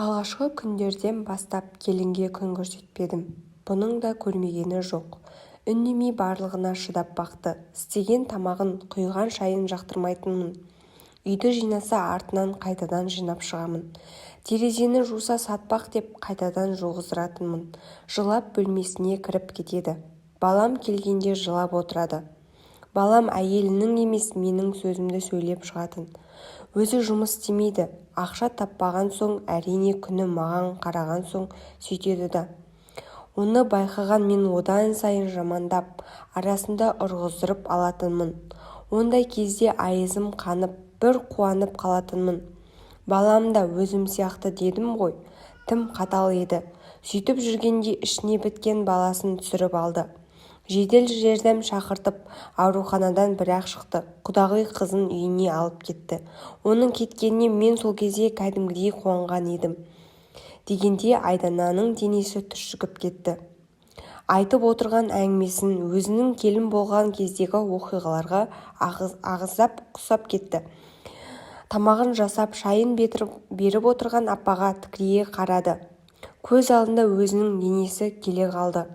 Алғашқы күндерден бастап келінге күн көрсетпедім. Бұның да көрмегені жоқ. Үндемей барлығына шыдап бақты. Істеген тамағын, құйған шайын жақтырмайтынмын. Үйді жинаса артынан қайтадан жинап шығамын. Терезені жуса сатпақ деп қайтадан жуғызыратынмын. Жылап бөлмесіне кіріп кетеді. Балам келгенде жылап отырады. Балам әйелінің емес менің сөзімді сөйлеп шығатын. Өзі жұмыс істемейді. Ақша таппаған соң әрине күні маған қараған соң сөйтеді да. Оны байқаған мен одан сайын жамандап, арасында ұрғыздырып алатынмын. Ондай кезде айызым қанып, бір қуанып қалатынмын. Балам да өзім сияқты дедім ғой. Тым қатал еді. Сөйтіп жүргенде ішіне біткен баласын түсіріп алды. Жедел жәрдем шақыртып, ауруханадан бір-ақ шықты. Құдағи қызын үйіне алып кетті. Оның кеткеніне мен сол кезде кәдімгідей қуанған едім. Дегенде Айдананың денесі түршігіп кетті. Айтып отырған әңгімесін өзінің келін болған кездегі оқиғаларға ағызап құсап кетті. Тамағын жасап, шайын беріп отырған апаға тікірейе қарады. Көз алдында өзінің денесі келе қалды.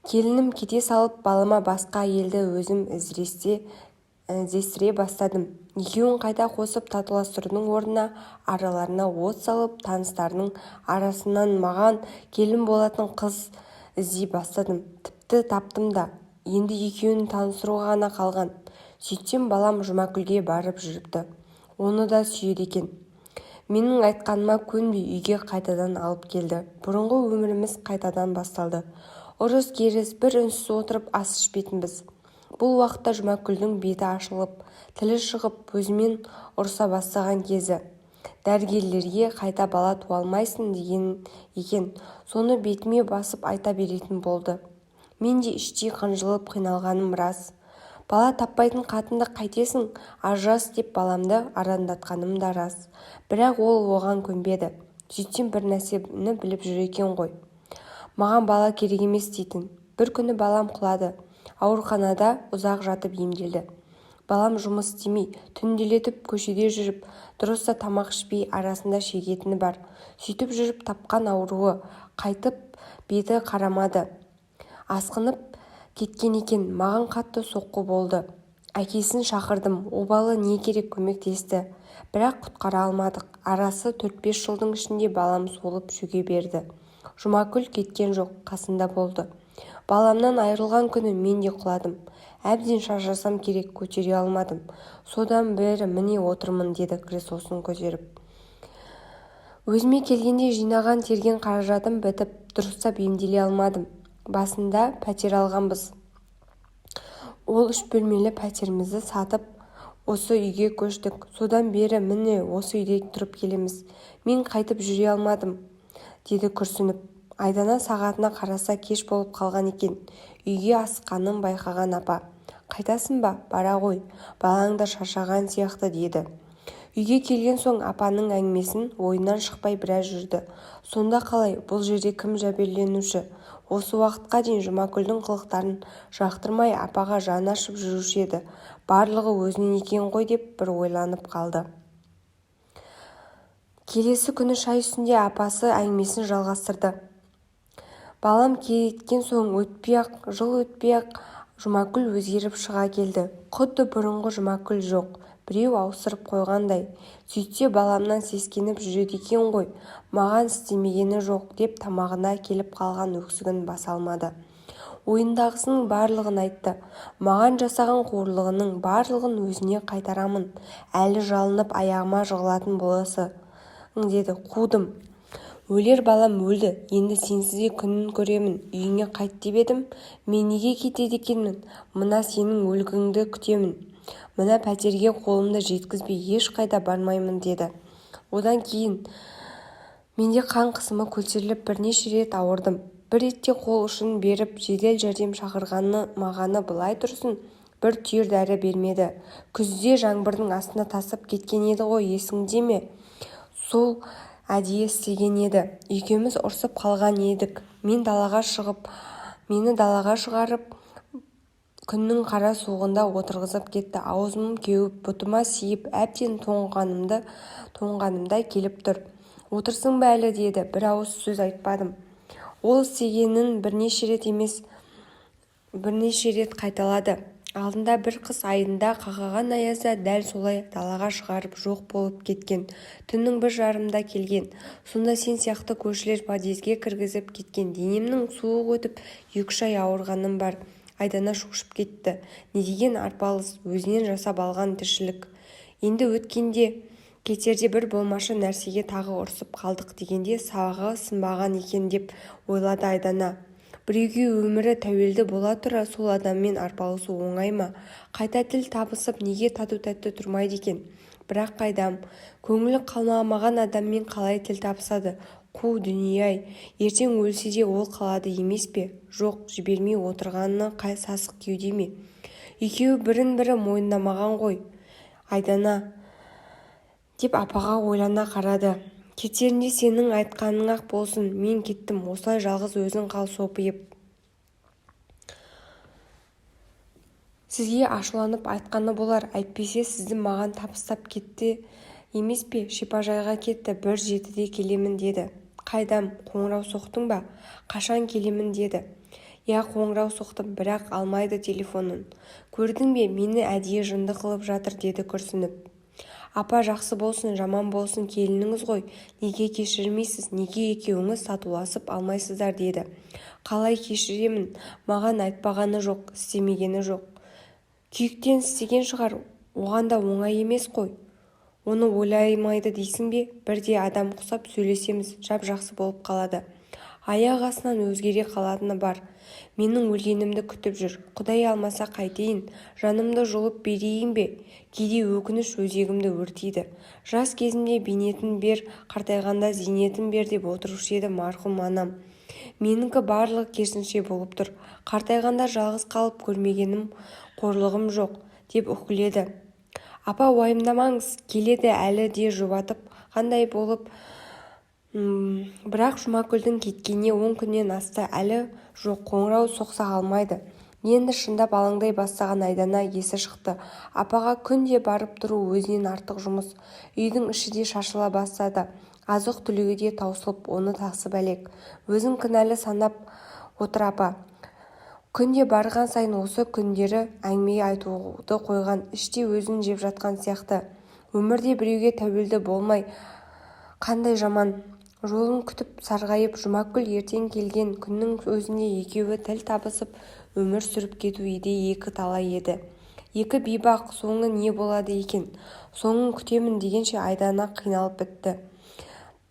Келінім кете салып, балама басқа әйелді өзім іздестіре бастадым. Екеуін қайта қосып татуластырудың орнына араларына от салып, таныстарының арасынан маған келін болатын қыз іздей бастадым. Тіпті таптым да. Енді екеуін таныстыруға ғана қалған. Сөйтсем балам Жұмакүлге барып жүріпті. Оны да сүйеді екен. Менің айтқаныма көнбей үйге қайтадан алып келді. Бұрынғы өміріміз қайтадан басталды. Ұрыс-керіс, бір үнсіз отырып ас ішпейтінбіз. Бұл уақытта Жұмакүлдің беті ашылып, тілі шығып, өзімен ұрса бастаған кезі. Дәрігерлерге қайта бала туа алмайсың деген екен. Соны бетіме басып айта беретін болды. Мен де іштей қынжылып қиналғаным рас. Бала таппайтын қатынды қайтесің, ажырас деп баламды арандатқаным да рас. Бірақ ол оған көнбеді. Сөйтсем бір нәрсені біліп жүр екен ғой. Маған бала керек емес дейтін. Бір күні балам құлады. Ауруханада ұзақ жатып емделді. Балам жұмыс істемей, түнделетіп көшеде жүріп, дұрыста тамақ ішпей арасында шегетіні бар. Сөйтіп жүріп тапқан ауруы қайтып беті қарамады. Асқынып кеткен екен. Маған қатты соққы болды. Әкесін шақырдым. Обалы не керек көмектесті. Бірақ құтқара алмадық. Арасы 4-5 жылдың ішінде балам солып шөге берді. Жұмакүл кеткен жоқ, қасында болды. Баламнан айырылған күні мен де құладым. Әбден шаршасам керек, көтере алмадым. Содан бері міне отырмын, деді креслосын көтеріп. Өзіме келгенде жинаған терген қаражатым бітіп, дұрыстап емделе алмадым. Басында пәтер алғанбыз. Ол 3 бөлмелі пәтерімізді сатып, осы үйге көштік. Содан бері міне осы үйде тұрып келеміз. Мен қайтып жүре алмадым, деді күрсініп. Айдана сағатына қараса кеш болып қалған екен. Үйге асыққанын байқаған апа. Қайтасың ба? Бара ғой. Балаң да шаршаған сияқты, деді. Үйге келген соң апаның әңгімесін ойынан шықпай біраз жүрді. Сонда қалай? Бұл жерде кім жәбірленуші? Осы уақытқа дейін Жұмакүлдің қылықтарын жақтырмай апаға жан ашып жүруші еді. Барлығы өзінен екен ғой деп бір ойланып қалды. Келесі күні шай үстінде апасы әңгімесін жалғастырды. Балам кеткен соң жыл өтпей-ақ Жұмакүл өзгеріп шыға келді. Құдды бұрынғы Жұмакүл жоқ. Біреу ауыстырып қойғандай. Сөйтсе баламнан сескеніп жүреді екен ғой. Маған істемегені жоқ деп тамағына келіп қалған өксігін баса алмады. Ойындағысының барлығын айтты. Маған жасаған қорлығының барлығын өзіне қайтарамын. Әлі жалынып аяғыма жығылатын боласы, деді. Қудым. Өлер балам өлді. Енді сенсізге күнін көремін. Үйіңе қайт деп едім. Мен неге кетеді екенмін? Мына сенің өлігіңді күтемін. Мына пәтерге қолымды жеткізбей ешқайда бармаймын, деді. Одан кейін менде қан қысымы көтеріліп бірнеше рет ауырдым. Бір ретте қол ұшын беріп жедел жәрдем шақырғаны мағаны былай тұрсын, бір түйір дәрі бермеді. Күзде жаңбырдың астына тасып кеткен еді ғой, есіңде ме? Сол әдейі істеген еді. Екеуміз ұрсып қалған едік. Мені далаға шығарып, күннің қара суығында отырғызып кетті. Аузым кеуіп, бұтыма сиіп, әбден тоңғанымда келіп тұр. Отырсың ба әлі деді. Бір ауыз сөз айтпадым. Ол істегенін бірнеше рет емес, бірнеше рет қайталады. Алдында бір қыс айында қақаған аязда дәл солай далаға шығарып жоқ болып кеткен. Түннің 1:30-да келген. Сонда сен сияқты көршілер подъезге кіргізіп кеткен. Денемнің суық өтіп 2-3 ай ауырғаным бар. Айдана шошып кетті. Не деген арпалыс, өзінен жасап алған тіршілік. Енді өткенде кетерде бір болмашы нәрсеге тағы ұрсып қалдық дегенде сағы сынбаған екен деп ойлады Айдана. Біреуге өмірі тәуелді бола тұра сол адаммен арпалысу оңай ма? Қайта тіл табысып неге тату-тәтті тұрмайды екен? Бірақ қайдам, көңілі қалмаған адаммен қалай тіл табысады? Қу дүние-ай, ертең өлсе де ол қалады емес пе? Жоқ, жібермей отырғаны қай сасық кеуде ме? Екеуі бірін-бірі мойындамаған ғой. Айдана деп апаға ойлана қарады. Кетерінде сенің айтқаның-ақ болсын, мен кеттім, осылай жалғыз өзің қал сопиып. Сізге ашуланып айтқаны болар, әйтпесе сізді маған табыстап кетті емес пе? Шипажайға кетті, 1:07-де келемін деді. Қайдам, қоңырау соқтың ба? Қашан келемін деді. Я, қоңырау соқтым, бірақ алмайды телефонын. Көрдің бе, мені әдейі жынды қылып жатыр деді күрсініп. Апа, жақсы болсын, жаман болсын келініңіз ғой. Неге кешірмейсіз? Неге екеуіңіз татуласып алмайсыздар деді. Қалай кешіремін? Маған айтпағаны жоқ, істемегені жоқ. Күйіктен істеген шығар, оған да оңай емес қой. Оны ойлаймайды дейсің бе? Бірде адам құсап сөйлесеміз, жап-жақсы болып қалады. Аяқ астынан өзгере қалатыны бар. Менің өлгенімді күтіп жүр. Құдай алмаса қайтейін, жанымды жұлып берейін бе? Кейде өкініш өзегімді өртейді. Жас кезімде бейнетін бер, қартайғанда зейнетін бер деп отырушы еді марқұм анам. Меніңкі барлығы керісінше болып тұр. Қартайғанда жалғыз қалып көрмегенім қорлығым жоқ деп үкіледі. Апа, уайымдамаңыз, келеді әлі де жұбатып қандай болып. Бірақ Жұмакүлдің кеткеніне 10 күннен асты, әлі жоқ, қоңырау соқса алмайды. Енді шындап алаңдай бастаған Айдана есі шықты. Апаға күнде барып тұру өзінен артық жұмыс. Үйдің іші де шашыла бастады. Азық-түлігі де таусылып, оны тасып әлек. Өзін кінәлі санап отыр апа. Күнде барған сайын осы күндері әңгіме айтуды қойған, іште өзін жеп жатқан сияқты. Өмірде біреуге тәуелді болмай, қандай жаман. Жолын күтіп сарғайып, Жұмакүл ертең келген күннің өзінде екеуі тіл табысып өмір сүріп кету еді екі талай еді. Екі бейбақ, соңы не болады екен? Соңын күтемін дегенше Айдана қиналып бітті.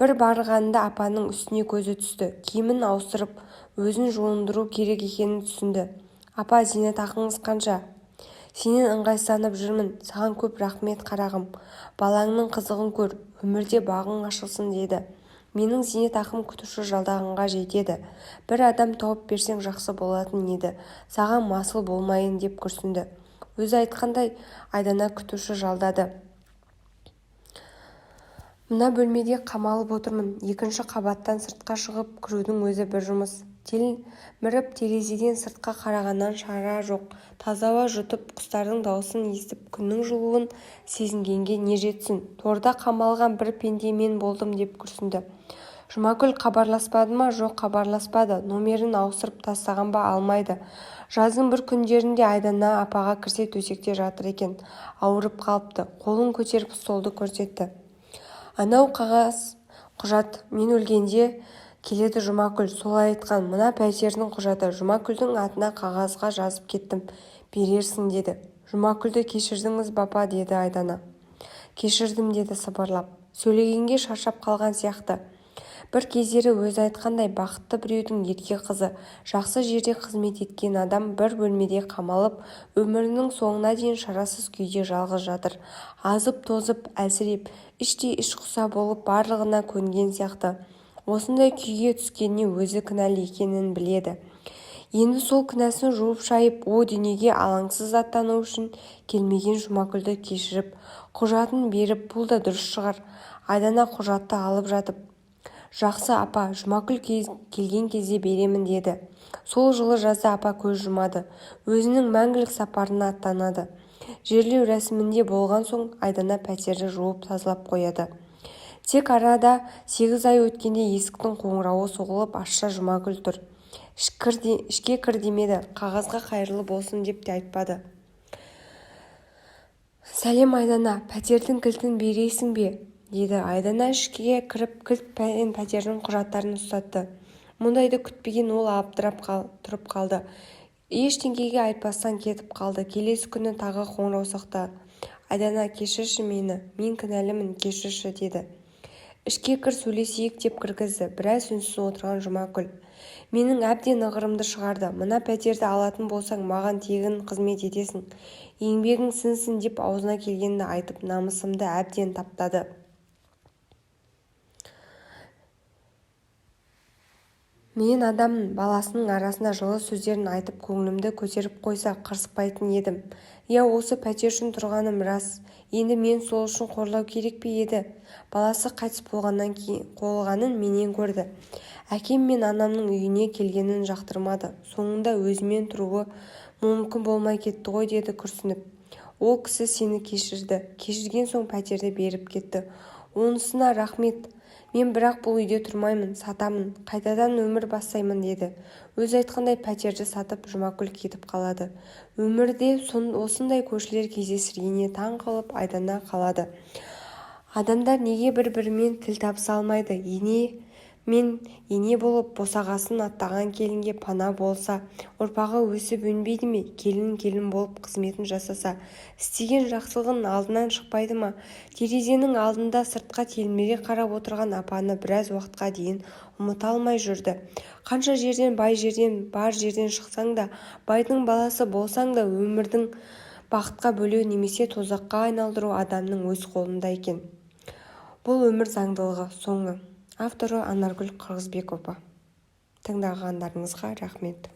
Бір барғанда апаның үстіне көзі түсті. Киімін ауыстырып, өзін жуындыру керек екенін түсінді. Апа, зейнетақыңыз қанша? Сенен ыңғайсызданып жүрмін. Саған көп рахмет қарағым. Балаңның қызығын көр, өмірде бағың ашылсын деді. Менің зейнетақым күтуші жалдағанға жетеді. Бір адам тауып берсең жақсы болатын еді. Саған масыл болмайын деп күрсінді. Өзі айтқандай Айдана күтуші жалдады. Мына бөлмеде қамалып отырмын. 2-ші қабаттан сыртқа шығып кірудің өзі бір жұмыс. Телміріп терезеден сыртқа қарағаннан шара жоқ. Таза ауа жұтып, құстардың дауысын естіп, күннің жылуын сезінгенге не жетсін. Торда қамалған бір пенде мен болдым деп күрсінді. Жұмакүл хабарласпады ма? Жоқ, хабарласпады. Номерін ауыстырып тастаған ба? Алмайды. Жаздың бір күндерінде Айдана апаға кірсе төсекте жатыр екен. Ауырып қалыпты. Қолын көтеріп столды көрсетті. Анау қағаз, құжат, мен өлгенде келеді Жұмакүл, солай айтқан. Мына пәтердің құжаты. Жұмакүлдің атына қағазға жазып кеттім. Берерсің деді. Жұмакүлді кешірдіңіз бапа деді Айдана. Кешірдім деді сыбырлап. Сөйлегенге шаршап қалған сияқты. Бір кездері өзі айтқандай бақытты біреудің ерке қызы, жақсы жерде қызмет еткен адам бір бөлмеде қамалып, өмірінің соңына дейін шарасыз күйде жалғыз жатыр. Азып-тозып, әлсіреп, іштей ішқұса болып барлығына көнген сияқты. Осындай күйге түскеніне өзі кінәлі екенін біледі. Енді сол кінәсін жуып-шайып, о дүниеге алаңсыз аттану үшін келмеген Жұмакүлді кешіріп, құжатын беріп, бұл да дұрыс шығар. Айдана құжатты алып жатып, жақсы апа, Жұмакүл келген кезде беремін деді. Сол жылы жазда апа көз жұмады. Өзінің мәңгілік сапарына аттанады. Жерлеу рәсімінде болған соң Айдана пәтерді жуып тазалап қояды. Тек арада 8 ай өткенде есіктің қоңырауы соғылып ашса Жұмагүл тұр. Ішке кір демеді, қағазға қайырлы болсын деп те айтпады. «Сәлем Айдана, пәтердің кілтін бересің бе?» деді. Айдана ішке кіріп кілт пен пәтердің құжаттарын ұстатты. Мұндайды күтпеген ол абдырап тұрып қалды. Ештеңеге айтпастан кетіп қалды. Келесі күні тағы қоңырау соқты. «Айдана, кешірші мені, мен кінәлімін, кешірші» деді. «Ішке кір, сөйлесейік» деп кіргізді. Біраз үнсіз отырған Жұмагүл: «Менің әбден ығырымды шығарды. Мына пәтерді алатын болсаң, маған тегін қызмет етесің, еңбегің сіңсін» деп аузына келгенді айтып, намысымды әбден таптады. Мен адаммын, баласының арасына жылы сөздерін айтып көңілімді көтеріп қойса қырыспайтын едім. Иә, осы пәтер үшін тұрғаным рас. Енді мен сол үшін қорлау керек пе еді? Баласы қайтыс болғанын менен көрді. Әкем мен анамның үйіне келгенін жақтырмады. Соңында өзімен тұруы мүмкін болмай кетті ғой, деді күрсініп. Ол кісі сені кешірді. Кешірген соң пәтерді беріп кетті. Онысына рахмет. Мен бірақ бұл үйде тұрмаймын, сатамын, қайтадан өмір бастаймын деді. Өз айтқандай пәтерді сатып Жұмагүл кетіп қалады. Өмірде осындай көшелер кездестіргеніне таң қалып Айдана қалады. Адамдар неге бір-бірімен тіл табыса алмайды? Ене болып босағасын аттаған келінге пана болса, ұрпағы өсіп өнбейді ме? Келін болып қызметін жасаса, істеген жақсылығын алдынан шықпайды ма? Терезенің алдында сыртқа телміре қарап отырған апаны біраз уақытқа дейін ұмыта алмай жүрді. Қанша жерден бар жерден шықсаң да, байдың баласы болсаң да, өмірдің бақытқа бөлеу немесе тозаққа айналдыру адамның өз қолында екен. Бұл өмір заңдылығы. Соңы. Авторы Анаргүл Қырғызбекова. Тыңдағандарыңызға рахмет.